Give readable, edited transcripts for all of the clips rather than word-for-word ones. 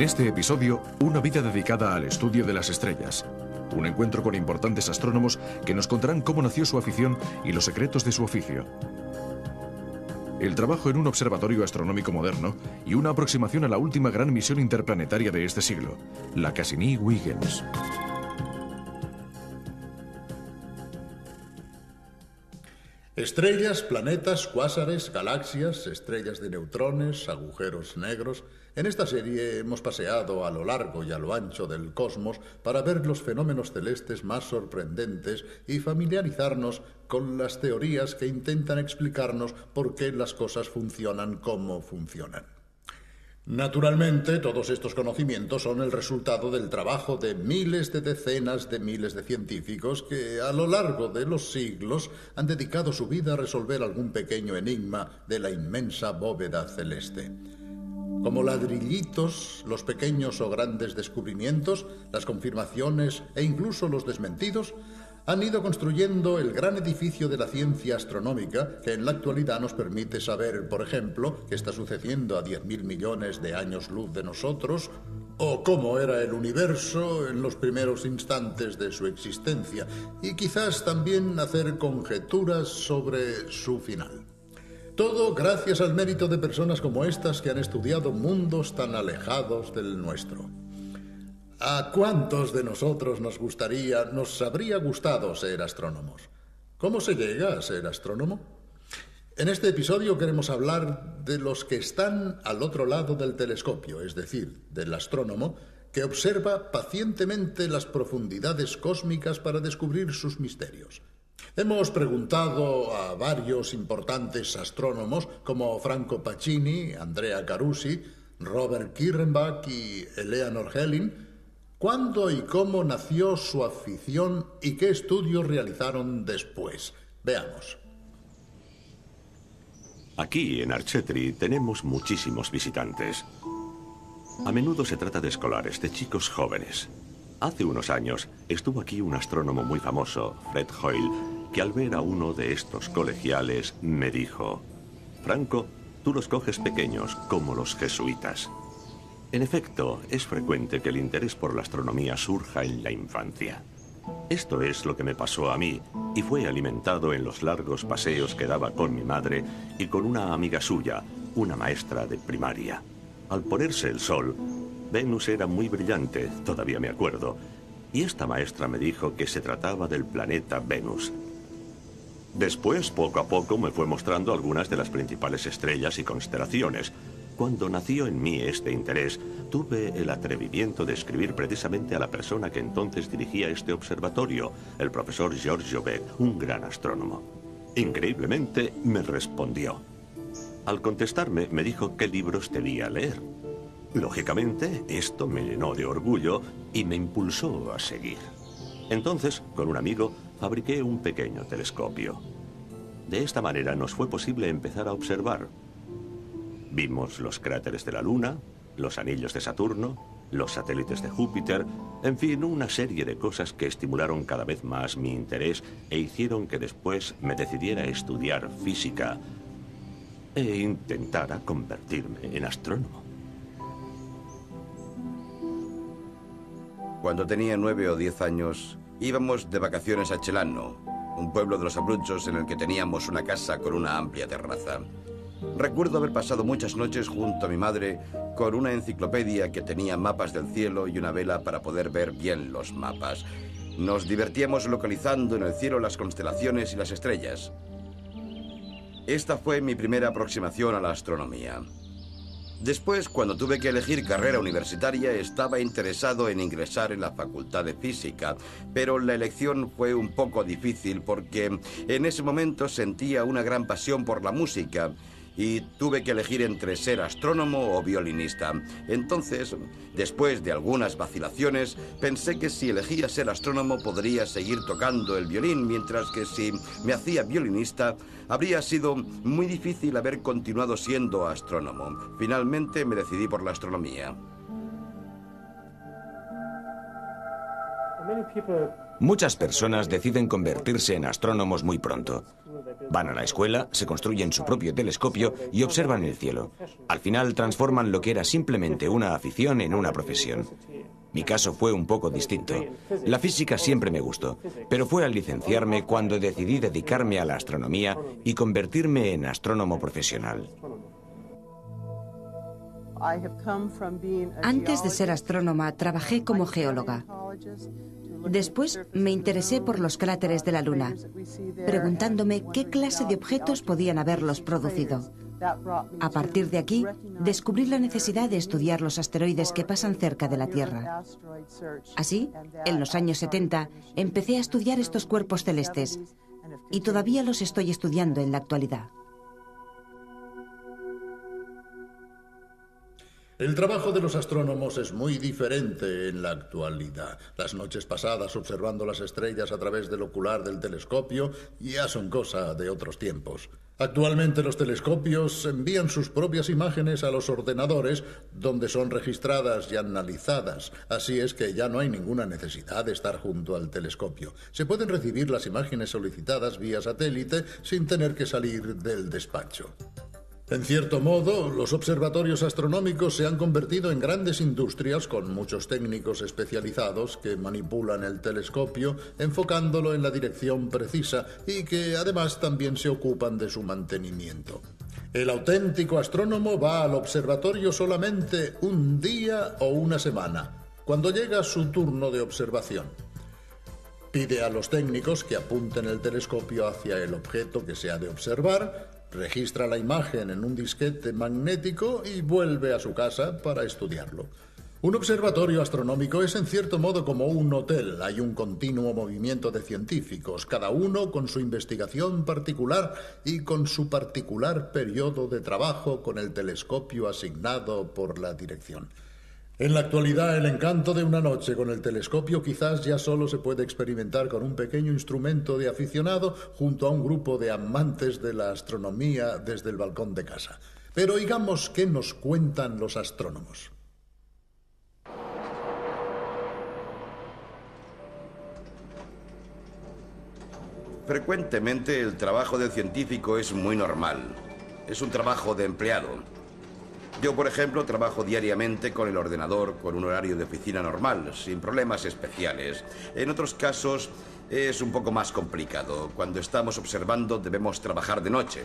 En este episodio, una vida dedicada al estudio de las estrellas. Un encuentro con importantes astrónomos que nos contarán cómo nació su afición y los secretos de su oficio. El trabajo en un observatorio astronómico moderno y una aproximación a la última gran misión interplanetaria de este siglo, la Cassini-Huygens. Estrellas, planetas, cuásares, galaxias, estrellas de neutrones, agujeros negros. En esta serie hemos paseado a lo largo y a lo ancho del cosmos para ver los fenómenos celestes más sorprendentes y familiarizarnos con las teorías que intentan explicarnos por qué las cosas funcionan como funcionan. Naturalmente, todos estos conocimientos son el resultado del trabajo de miles de decenas de miles de científicos que, a lo largo de los siglos, han dedicado su vida a resolver algún pequeño enigma de la inmensa bóveda celeste. Como ladrillitos, los pequeños o grandes descubrimientos, las confirmaciones e incluso los desmentidos han ido construyendo el gran edificio de la ciencia astronómica que en la actualidad nos permite saber, por ejemplo, qué está sucediendo a 10.000 millones de años luz de nosotros, o cómo era el universo en los primeros instantes de su existencia, y quizás también hacer conjeturas sobre su final. Todo gracias al mérito de personas como estas que han estudiado mundos tan alejados del nuestro. ¿A cuántos de nosotros nos habría gustado ser astrónomos? ¿Cómo se llega a ser astrónomo? En este episodio queremos hablar de los que están al otro lado del telescopio, es decir, del astrónomo, que observa pacientemente las profundidades cósmicas para descubrir sus misterios. Hemos preguntado a varios importantes astrónomos como Franco Pacini, Andrea Carusi, Robert Kirrenbach y Eleanor Helin, ¿cuándo y cómo nació su afición y qué estudios realizaron después? Veamos. Aquí, en Archetri, tenemos muchísimos visitantes. A menudo se trata de escolares, de chicos jóvenes. Hace unos años estuvo aquí un astrónomo muy famoso, Fred Hoyle, que al ver a uno de estos colegiales me dijo: Franco, tú los coges pequeños, como los jesuitas. En efecto, es frecuente que el interés por la astronomía surja en la infancia. Esto es lo que me pasó a mí, y fue alimentado en los largos paseos que daba con mi madre y con una amiga suya, una maestra de primaria. Al ponerse el sol, Venus era muy brillante, todavía me acuerdo, y esta maestra me dijo que se trataba del planeta Venus. Después, poco a poco, me fue mostrando algunas de las principales estrellas y constelaciones. Cuando nació en mí este interés, tuve el atrevimiento de escribir precisamente a la persona que entonces dirigía este observatorio, el profesor Georges Jouvet, un gran astrónomo. Increíblemente, me respondió. Al contestarme, me dijo qué libros debía leer. Lógicamente, esto me llenó de orgullo y me impulsó a seguir. Entonces, con un amigo, fabriqué un pequeño telescopio. De esta manera nos fue posible empezar a observar. Vimos los cráteres de la Luna, los anillos de Saturno, los satélites de Júpiter, en fin, una serie de cosas que estimularon cada vez más mi interés e hicieron que después me decidiera a estudiar física e intentara convertirme en astrónomo. Cuando tenía 9 o 10 años, íbamos de vacaciones a Celano, un pueblo de los Abruzos en el que teníamos una casa con una amplia terraza. Recuerdo haber pasado muchas noches junto a mi madre con una enciclopedia que tenía mapas del cielo y una vela para poder ver bien los mapas. Nos divertíamos localizando en el cielo las constelaciones y las estrellas. Esta fue mi primera aproximación a la astronomía. Después, cuando tuve que elegir carrera universitaria, estaba interesado en ingresar en la Facultad de Física, pero la elección fue un poco difícil porque en ese momento sentía una gran pasión por la música y tuve que elegir entre ser astrónomo o violinista. Entonces, después de algunas vacilaciones, pensé que si elegía ser astrónomo podría seguir tocando el violín, mientras que si me hacía violinista, habría sido muy difícil haber continuado siendo astrónomo. Finalmente me decidí por la astronomía. Muchas personas deciden convertirse en astrónomos muy pronto. Van a la escuela, se construyen su propio telescopio y observan el cielo. Al final transforman lo que era simplemente una afición en una profesión. Mi caso fue un poco distinto. La física siempre me gustó, pero fue al licenciarme cuando decidí dedicarme a la astronomía y convertirme en astrónomo profesional. Antes de ser astrónoma, trabajé como geóloga. Después me interesé por los cráteres de la Luna, preguntándome qué clase de objetos podían haberlos producido. A partir de aquí, descubrí la necesidad de estudiar los asteroides que pasan cerca de la Tierra. Así, en los años 70, empecé a estudiar estos cuerpos celestes y todavía los estoy estudiando en la actualidad. El trabajo de los astrónomos es muy diferente en la actualidad. Las noches pasadas observando las estrellas a través del ocular del telescopio ya son cosa de otros tiempos. Actualmente los telescopios envían sus propias imágenes a los ordenadores, donde son registradas y analizadas. Así es que ya no hay ninguna necesidad de estar junto al telescopio. Se pueden recibir las imágenes solicitadas vía satélite sin tener que salir del despacho. En cierto modo, los observatorios astronómicos se han convertido en grandes industrias con muchos técnicos especializados que manipulan el telescopio enfocándolo en la dirección precisa y que además también se ocupan de su mantenimiento. El auténtico astrónomo va al observatorio solamente un día o una semana, cuando llega su turno de observación. Pide a los técnicos que apunten el telescopio hacia el objeto que se ha de observar, registra la imagen en un disquete magnético y vuelve a su casa para estudiarlo. Un observatorio astronómico es en cierto modo como un hotel. Hay un continuo movimiento de científicos, cada uno con su investigación particular y con su particular periodo de trabajo con el telescopio asignado por la dirección. En la actualidad, el encanto de una noche con el telescopio quizás ya solo se puede experimentar con un pequeño instrumento de aficionado junto a un grupo de amantes de la astronomía desde el balcón de casa. Pero oigamos qué nos cuentan los astrónomos. Frecuentemente el trabajo del científico es muy normal. Es un trabajo de empleado. Yo, por ejemplo, trabajo diariamente con el ordenador, con un horario de oficina normal, sin problemas especiales. En otros casos es un poco más complicado. Cuando estamos observando debemos trabajar de noche.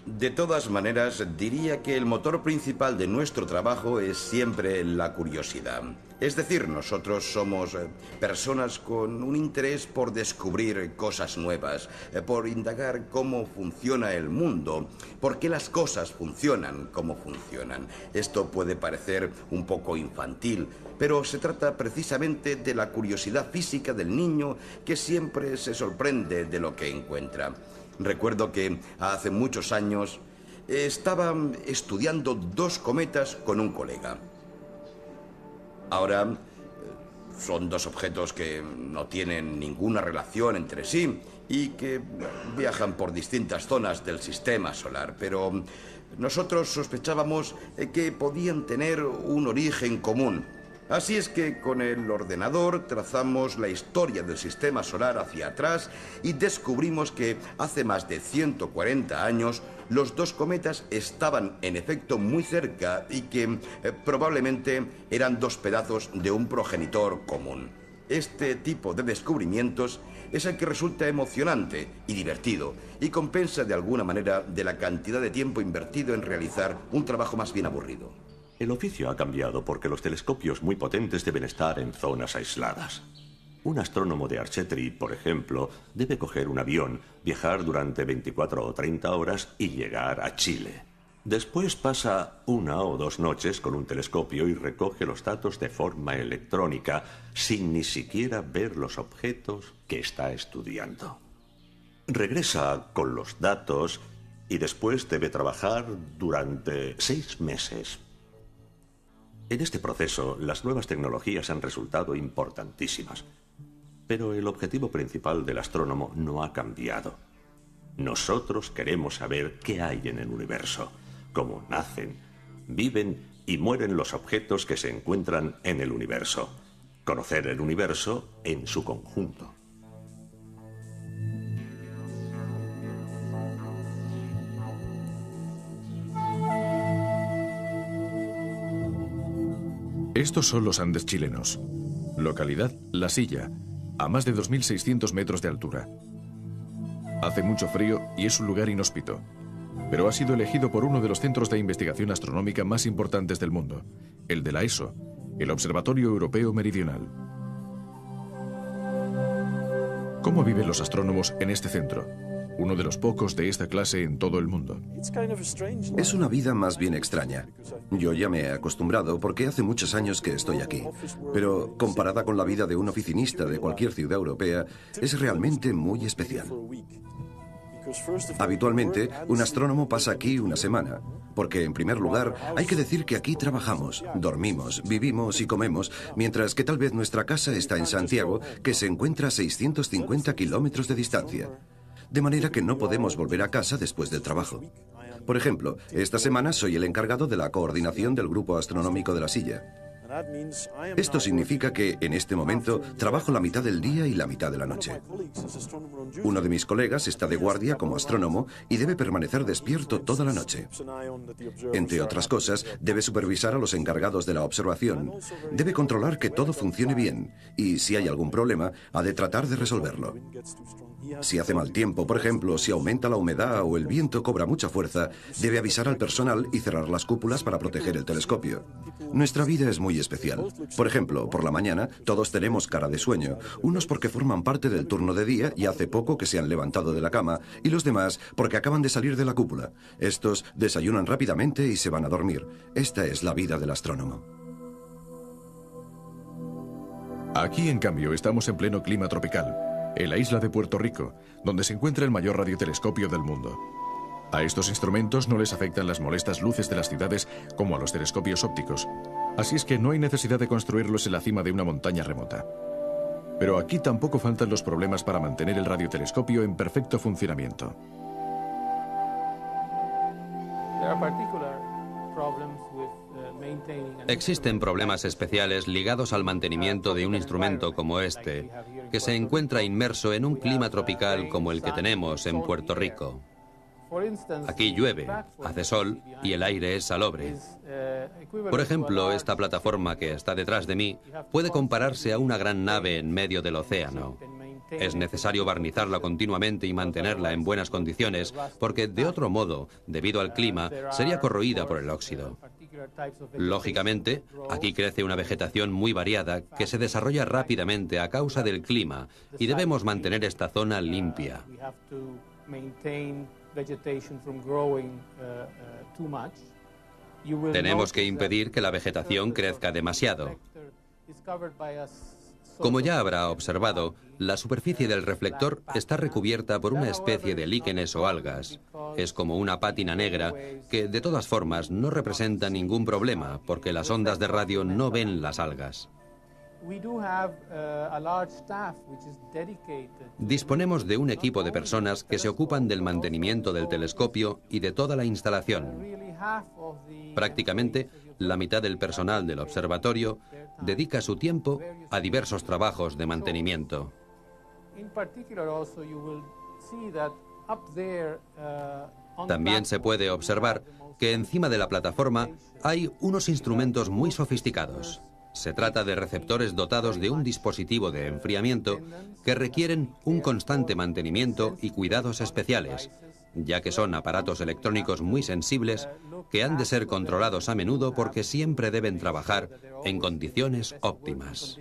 De todas maneras, diría que el motor principal de nuestro trabajo es siempre la curiosidad. Es decir, nosotros somos personas con un interés por descubrir cosas nuevas, por indagar cómo funciona el mundo, por qué las cosas funcionan como funcionan. Esto puede parecer un poco infantil, pero se trata precisamente de la curiosidad física del niño que siempre se sorprende de lo que encuentra. Recuerdo que hace muchos años estaba estudiando dos cometas con un colega. Ahora son dos objetos que no tienen ninguna relación entre sí y que viajan por distintas zonas del sistema solar, pero nosotros sospechábamos que podían tener un origen común. Así es que con el ordenador trazamos la historia del sistema solar hacia atrás y descubrimos que hace más de 140 años los dos cometas estaban en efecto muy cerca y que probablemente eran dos pedazos de un progenitor común. Este tipo de descubrimientos es el que resulta emocionante y divertido y compensa de alguna manera de la cantidad de tiempo invertido en realizar un trabajo más bien aburrido. El oficio ha cambiado porque los telescopios muy potentes deben estar en zonas aisladas. Un astrónomo de Archetri, por ejemplo, debe coger un avión, viajar durante 24 o 30 horas y llegar a Chile. Después pasa 1 o 2 noches con un telescopio y recoge los datos de forma electrónica, sin ni siquiera ver los objetos que está estudiando. Regresa con los datos y después debe trabajar durante 6 meses. En este proceso, las nuevas tecnologías han resultado importantísimas. Pero el objetivo principal del astrónomo no ha cambiado. Nosotros queremos saber qué hay en el universo, cómo nacen, viven y mueren los objetos que se encuentran en el universo. Conocer el universo en su conjunto. Estos son los Andes chilenos. Localidad La Silla, a más de 2.600 metros de altura. Hace mucho frío y es un lugar inhóspito, pero ha sido elegido por uno de los centros de investigación astronómica más importantes del mundo, el de la ESO, el Observatorio Europeo Meridional. ¿Cómo viven los astrónomos en este centro? Uno de los pocos de esta clase en todo el mundo. Es una vida más bien extraña. Yo ya me he acostumbrado porque hace muchos años que estoy aquí. Pero comparada con la vida de un oficinista de cualquier ciudad europea, es realmente muy especial. Habitualmente, un astrónomo pasa aquí una semana, porque en primer lugar hay que decir que aquí trabajamos, dormimos, vivimos y comemos, mientras que tal vez nuestra casa está en Santiago, que se encuentra a 650 kilómetros de distancia. De manera que no podemos volver a casa después del trabajo. Por ejemplo, esta semana soy el encargado de la coordinación del Grupo Astronómico de La Silla. Esto significa que, en este momento, trabajo la mitad del día y la mitad de la noche. Uno de mis colegas está de guardia como astrónomo y debe permanecer despierto toda la noche. Entre otras cosas, debe supervisar a los encargados de la observación, debe controlar que todo funcione bien y, si hay algún problema, ha de tratar de resolverlo. Si hace mal tiempo, por ejemplo, si aumenta la humedad o el viento cobra mucha fuerza, debe avisar al personal y cerrar las cúpulas para proteger el telescopio. Nuestra vida es muy especial. Por ejemplo, por la mañana todos tenemos cara de sueño, unos porque forman parte del turno de día y hace poco que se han levantado de la cama, y los demás porque acaban de salir de la cúpula. Estos desayunan rápidamente y se van a dormir. Esta es la vida del astrónomo. Aquí, en cambio, estamos en pleno clima tropical, en la isla de Puerto Rico, donde se encuentra el mayor radiotelescopio del mundo. A estos instrumentos no les afectan las molestas luces de las ciudades como a los telescopios ópticos, así es que no hay necesidad de construirlos en la cima de una montaña remota. Pero aquí tampoco faltan los problemas para mantener el radiotelescopio en perfecto funcionamiento. Existen problemas especiales ligados al mantenimiento de un instrumento como este, que se encuentra inmerso en un clima tropical como el que tenemos en Puerto Rico. Aquí llueve, hace sol y el aire es salobre. Por ejemplo, esta plataforma que está detrás de mí puede compararse a una gran nave en medio del océano. Es necesario barnizarla continuamente y mantenerla en buenas condiciones, porque de otro modo, debido al clima, sería corroída por el óxido. Lógicamente, aquí crece una vegetación muy variada que se desarrolla rápidamente a causa del clima y debemos mantener esta zona limpia. Tenemos que impedir que la vegetación crezca demasiado. Como ya habrá observado, la superficie del reflector está recubierta por una especie de líquenes o algas. Es como una pátina negra que, de todas formas, no representa ningún problema, porque las ondas de radio no ven las algas. Disponemos de un equipo de personas que se ocupan del mantenimiento del telescopio y de toda la instalación. Prácticamente, la mitad del personal del observatorio dedica su tiempo a diversos trabajos de mantenimiento. También se puede observar que encima de la plataforma hay unos instrumentos muy sofisticados. Se trata de receptores dotados de un dispositivo de enfriamiento que requieren un constante mantenimiento y cuidados especiales, ya que son aparatos electrónicos muy sensibles que han de ser controlados a menudo porque siempre deben trabajar en condiciones óptimas.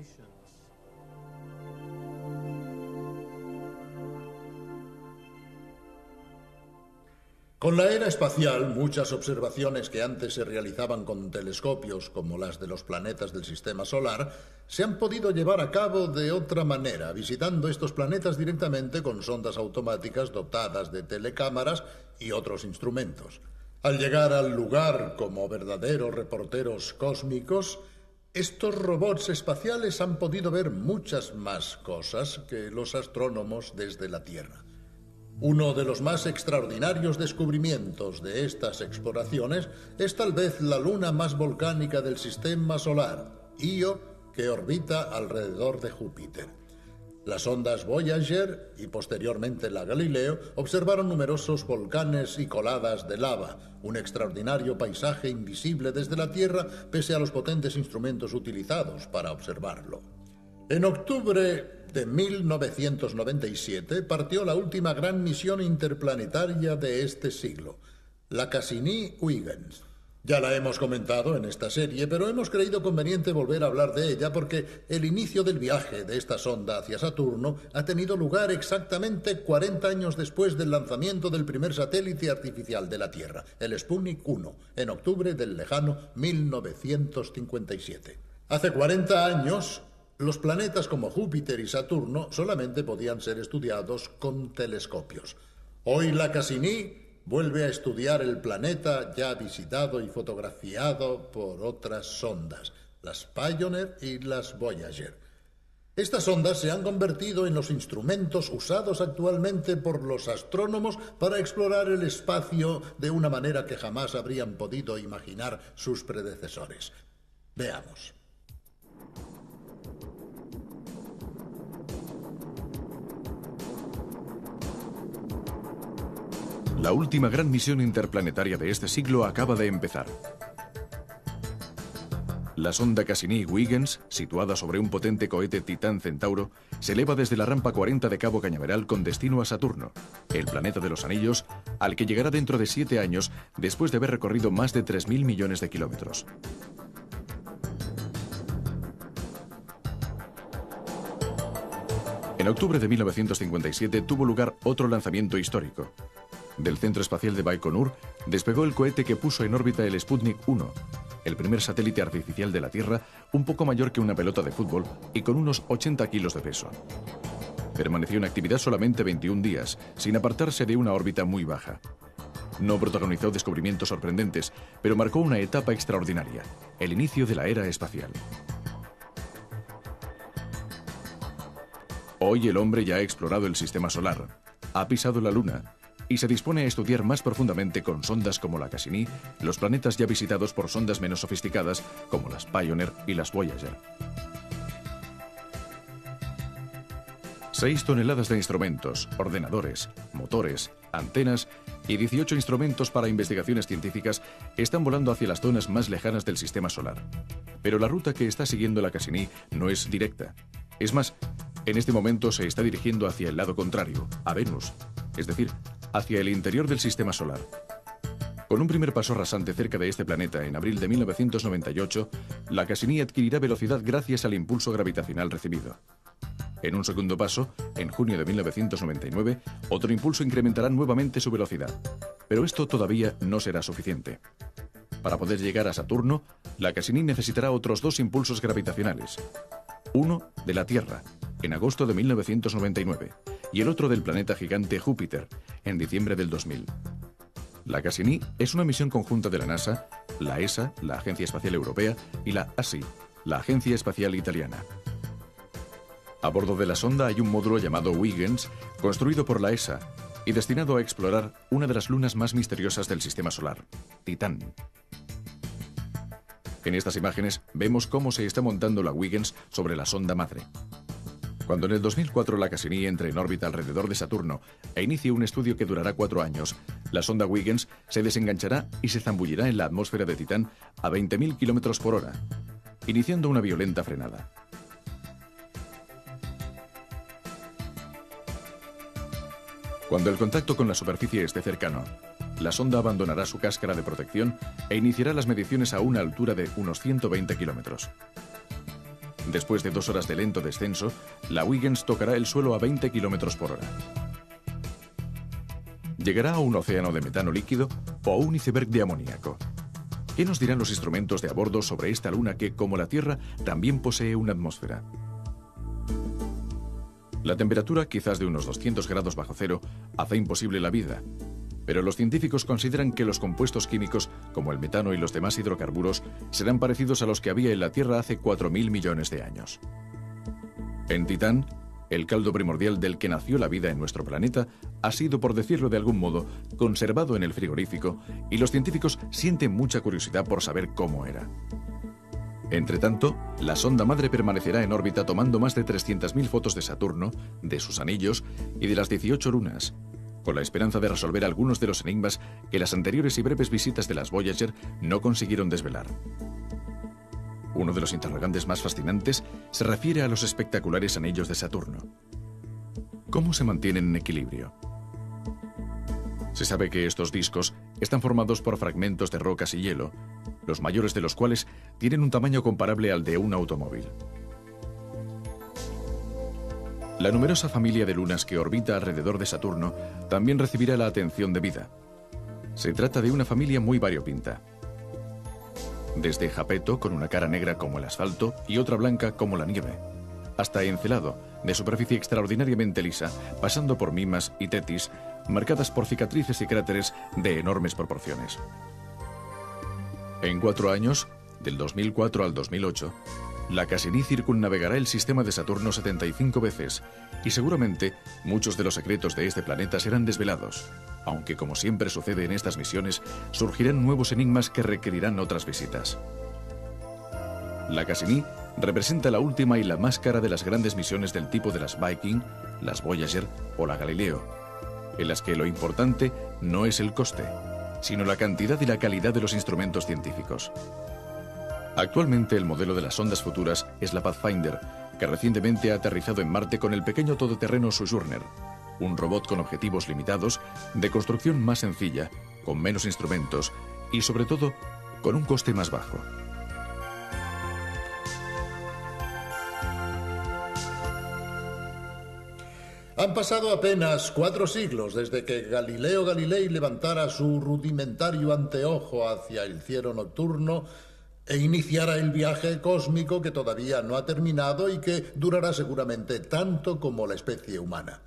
Con la era espacial, muchas observaciones que antes se realizaban con telescopios, como las de los planetas del sistema solar, se han podido llevar a cabo de otra manera, visitando estos planetas directamente con sondas automáticas dotadas de telecámaras y otros instrumentos. Al llegar al lugar como verdaderos reporteros cósmicos, estos robots espaciales han podido ver muchas más cosas que los astrónomos desde la Tierra. Uno de los más extraordinarios descubrimientos de estas exploraciones es tal vez la luna más volcánica del sistema solar, Io, que orbita alrededor de Júpiter. Las sondas Voyager y posteriormente la Galileo observaron numerosos volcanes y coladas de lava, un extraordinario paisaje invisible desde la Tierra pese a los potentes instrumentos utilizados para observarlo. En octubre de 1997 partió la última gran misión interplanetaria de este siglo, la Cassini-Huygens. Ya la hemos comentado en esta serie, pero hemos creído conveniente volver a hablar de ella porque el inicio del viaje de esta sonda hacia Saturno ha tenido lugar exactamente 40 años después del lanzamiento del primer satélite artificial de la Tierra, el Sputnik 1, en octubre del lejano 1957. Hace 40 años, los planetas como Júpiter y Saturno solamente podían ser estudiados con telescopios. Hoy la Cassini vuelve a estudiar el planeta ya visitado y fotografiado por otras sondas, las Pioneer y las Voyager. Estas sondas se han convertido en los instrumentos usados actualmente por los astrónomos para explorar el espacio de una manera que jamás habrían podido imaginar sus predecesores. Veamos. La última gran misión interplanetaria de este siglo acaba de empezar. La sonda Cassini-Huygens, situada sobre un potente cohete Titán Centauro, se eleva desde la rampa 40 de Cabo Cañaveral con destino a Saturno, el planeta de los anillos, al que llegará dentro de 7 años después de haber recorrido más de 3.000 millones de kilómetros. En octubre de 1957 tuvo lugar otro lanzamiento histórico. Del Centro Espacial de Baikonur despegó el cohete que puso en órbita el Sputnik 1, el primer satélite artificial de la Tierra, un poco mayor que una pelota de fútbol y con unos 80 kilos de peso. Permaneció en actividad solamente 21 días, sin apartarse de una órbita muy baja. No protagonizó descubrimientos sorprendentes, pero marcó una etapa extraordinaria, el inicio de la era espacial. Hoy el hombre ya ha explorado el sistema solar, ha pisado la Luna y se dispone a estudiar más profundamente con sondas como la Cassini los planetas ya visitados por sondas menos sofisticadas como las Pioneer y las Voyager. 6 toneladas de instrumentos, ordenadores, motores, antenas y 18 instrumentos para investigaciones científicas están volando hacia las zonas más lejanas del sistema solar. Pero la ruta que está siguiendo la Cassini no es directa. Es más, en este momento se está dirigiendo hacia el lado contrario, a Venus, es decir, hacia el interior del sistema solar. Con un primer paso rasante cerca de este planeta en abril de 1998, la Cassini adquirirá velocidad gracias al impulso gravitacional recibido. En un segundo paso, en junio de 1999, otro impulso incrementará nuevamente su velocidad. Pero esto todavía no será suficiente. Para poder llegar a Saturno, la Cassini necesitará otros 2 impulsos gravitacionales. Uno de la Tierra, en agosto de 1999, y el otro del planeta gigante Júpiter, en diciembre del 2000. La Cassini es una misión conjunta de la NASA, la ESA, la Agencia Espacial Europea, y la ASI, la Agencia Espacial Italiana. A bordo de la sonda hay un módulo llamado Huygens, construido por la ESA y destinado a explorar una de las lunas más misteriosas del sistema solar, Titán. En estas imágenes vemos cómo se está montando la Huygens sobre la sonda madre. Cuando en el 2004 la Cassini entre en órbita alrededor de Saturno e inicie un estudio que durará 4 años, la sonda Huygens se desenganchará y se zambullirá en la atmósfera de Titán a 20.000 km por hora, iniciando una violenta frenada. Cuando el contacto con la superficie esté cercano, la sonda abandonará su cáscara de protección e iniciará las mediciones a una altura de unos 120 kilómetros. Después de 2 horas de lento descenso, la Huygens tocará el suelo a 20 kilómetros por hora. Llegará a un océano de metano líquido o a un iceberg de amoníaco. ¿Qué nos dirán los instrumentos de a bordo sobre esta luna que, como la Tierra, también posee una atmósfera? La temperatura, quizás de unos 200 grados bajo cero, hace imposible la vida. Pero los científicos consideran que los compuestos químicos, como el metano y los demás hidrocarburos, serán parecidos a los que había en la Tierra hace 4.000 millones de años. En Titán, el caldo primordial del que nació la vida en nuestro planeta ha sido, por decirlo de algún modo, conservado en el frigorífico y los científicos sienten mucha curiosidad por saber cómo era. Entretanto, la sonda madre permanecerá en órbita tomando más de 300.000 fotos de Saturno, de sus anillos y de las 18 lunas, con la esperanza de resolver algunos de los enigmas que las anteriores y breves visitas de las Voyager no consiguieron desvelar. Uno de los interrogantes más fascinantes se refiere a los espectaculares anillos de Saturno. ¿Cómo se mantienen en equilibrio? Se sabe que estos discos están formados por fragmentos de rocas y hielo, los mayores de los cuales tienen un tamaño comparable al de un automóvil. La numerosa familia de lunas que orbita alrededor de Saturno también recibirá la atención debida. Se trata de una familia muy variopinta. Desde Japeto, con una cara negra como el asfalto y otra blanca como la nieve, hasta Encelado, de superficie extraordinariamente lisa, pasando por Mimas y Tetis, marcadas por cicatrices y cráteres de enormes proporciones. En 4 años, del 2004 al 2008, la Cassini circunnavegará el sistema de Saturno 75 veces y seguramente muchos de los secretos de este planeta serán desvelados, aunque como siempre sucede en estas misiones, surgirán nuevos enigmas que requerirán otras visitas. La Cassini representa la última y la más cara de las grandes misiones del tipo de las Viking, las Voyager o la Galileo, en las que lo importante no es el coste, sino la cantidad y la calidad de los instrumentos científicos. Actualmente el modelo de las sondas futuras es la Pathfinder, que recientemente ha aterrizado en Marte con el pequeño todoterreno Sojourner, un robot con objetivos limitados, de construcción más sencilla, con menos instrumentos y sobre todo con un coste más bajo. Han pasado apenas 4 siglos desde que Galileo Galilei levantara su rudimentario anteojo hacia el cielo nocturno e iniciara el viaje cósmico que todavía no ha terminado y que durará seguramente tanto como la especie humana.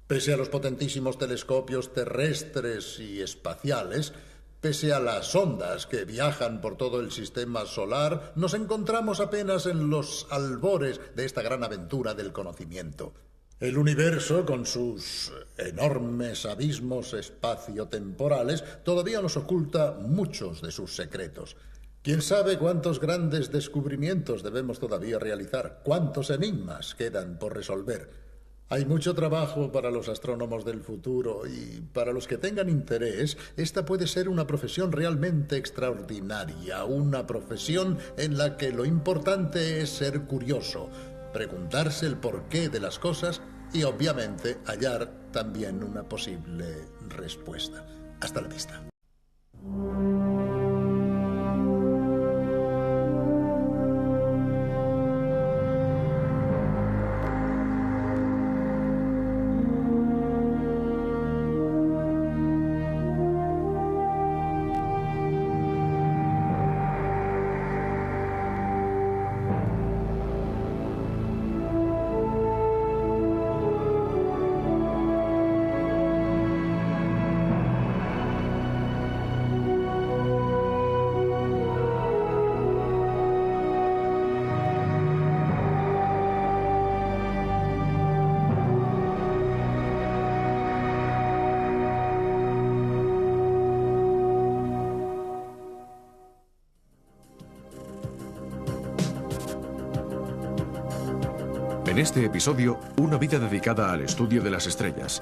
Pese a los potentísimos telescopios terrestres y espaciales, pese a las ondas que viajan por todo el sistema solar, nos encontramos apenas en los albores de esta gran aventura del conocimiento. El universo, con sus enormes abismos espaciotemporales, todavía nos oculta muchos de sus secretos. ¿Quién sabe cuántos grandes descubrimientos debemos todavía realizar? ¿Cuántos enigmas quedan por resolver? Hay mucho trabajo para los astrónomos del futuro y para los que tengan interés, esta puede ser una profesión realmente extraordinaria, una profesión en la que lo importante es ser curioso, preguntarse el porqué de las cosas y obviamente hallar también una posible respuesta. Hasta la vista. En este episodio, una vida dedicada al estudio de las estrellas.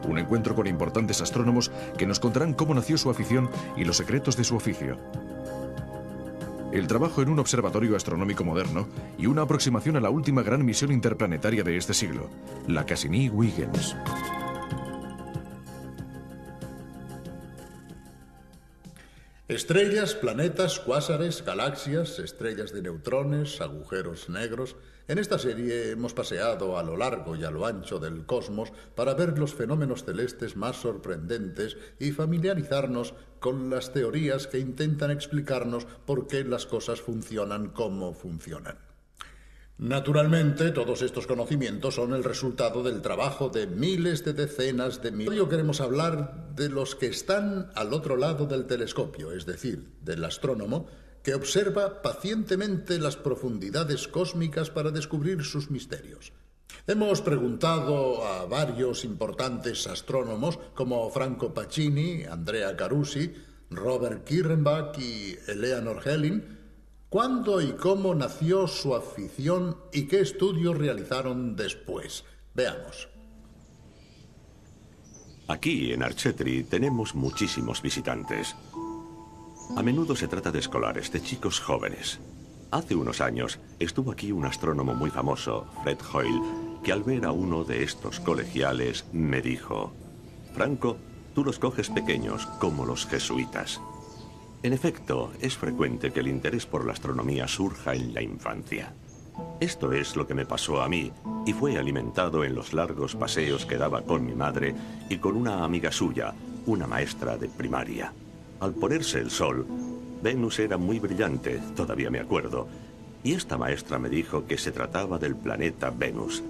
Un encuentro con importantes astrónomos que nos contarán cómo nació su afición y los secretos de su oficio. El trabajo en un observatorio astronómico moderno y una aproximación a la última gran misión interplanetaria de este siglo, la Cassini-Huygens. Estrellas, planetas, cuásares, galaxias, estrellas de neutrones, agujeros negros. En esta serie hemos paseado a lo largo y a lo ancho del cosmos para ver los fenómenos celestes más sorprendentes y familiarizarnos con las teorías que intentan explicarnos por qué las cosas funcionan como funcionan. Naturalmente, todos estos conocimientos son el resultado del trabajo de miles de decenas de miles. Hoy queremos hablar de los que están al otro lado del telescopio, es decir, del astrónomo, que observa pacientemente las profundidades cósmicas para descubrir sus misterios. Hemos preguntado a varios importantes astrónomos como Franco Pacini, Andrea Carusi, Robert Kirrenbach y Eleanor Helin ¿Cuándo y cómo nació su afición y qué estudios realizaron después? Veamos. Aquí, en Archetri, tenemos muchísimos visitantes. A menudo se trata de escolares, de chicos jóvenes. Hace unos años estuvo aquí un astrónomo muy famoso, Fred Hoyle, que al ver a uno de estos colegiales me dijo: Franco, tú los coges pequeños, como los jesuitas. En efecto, es frecuente que el interés por la astronomía surja en la infancia. Esto es lo que me pasó a mí, y fue alimentado en los largos paseos que daba con mi madre y con una amiga suya, una maestra de primaria. Al ponerse el sol, Venus era muy brillante, todavía me acuerdo, y esta maestra me dijo que se trataba del planeta Venus.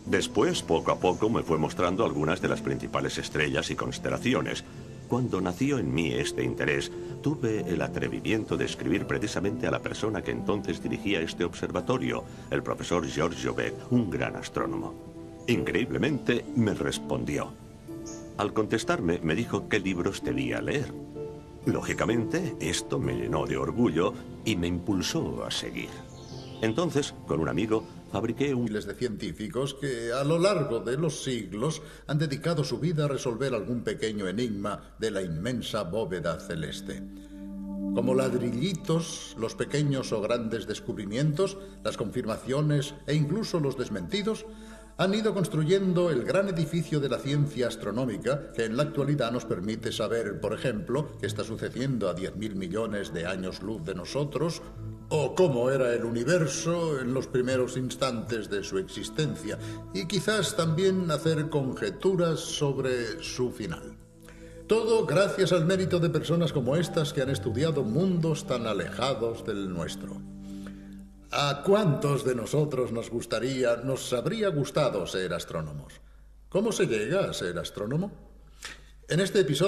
Después, poco a poco, me fue mostrando algunas de las principales estrellas y constelaciones. Cuando nació en mí este interés, tuve el atrevimiento de escribir precisamente a la persona que entonces dirigía este observatorio, el profesor Georges Jouvet, un gran astrónomo. Increíblemente, me respondió. Al contestarme, me dijo qué libros debía leer. Lógicamente, esto me llenó de orgullo y me impulsó a seguir. Entonces, con un amigo, fabriqué miles de científicos que a lo largo de los siglos han dedicado su vida a resolver algún pequeño enigma de la inmensa bóveda celeste. Como ladrillitos, los pequeños o grandes descubrimientos, las confirmaciones e incluso los desmentidos han ido construyendo el gran edificio de la ciencia astronómica que en la actualidad nos permite saber, por ejemplo, qué está sucediendo a 10.000 millones de años luz de nosotros, o cómo era el universo en los primeros instantes de su existencia, y quizás también hacer conjeturas sobre su final. Todo gracias al mérito de personas como estas que han estudiado mundos tan alejados del nuestro. ¿A cuántos de nosotros nos habría gustado ser astrónomos? ¿Cómo se llega a ser astrónomo? En este episodio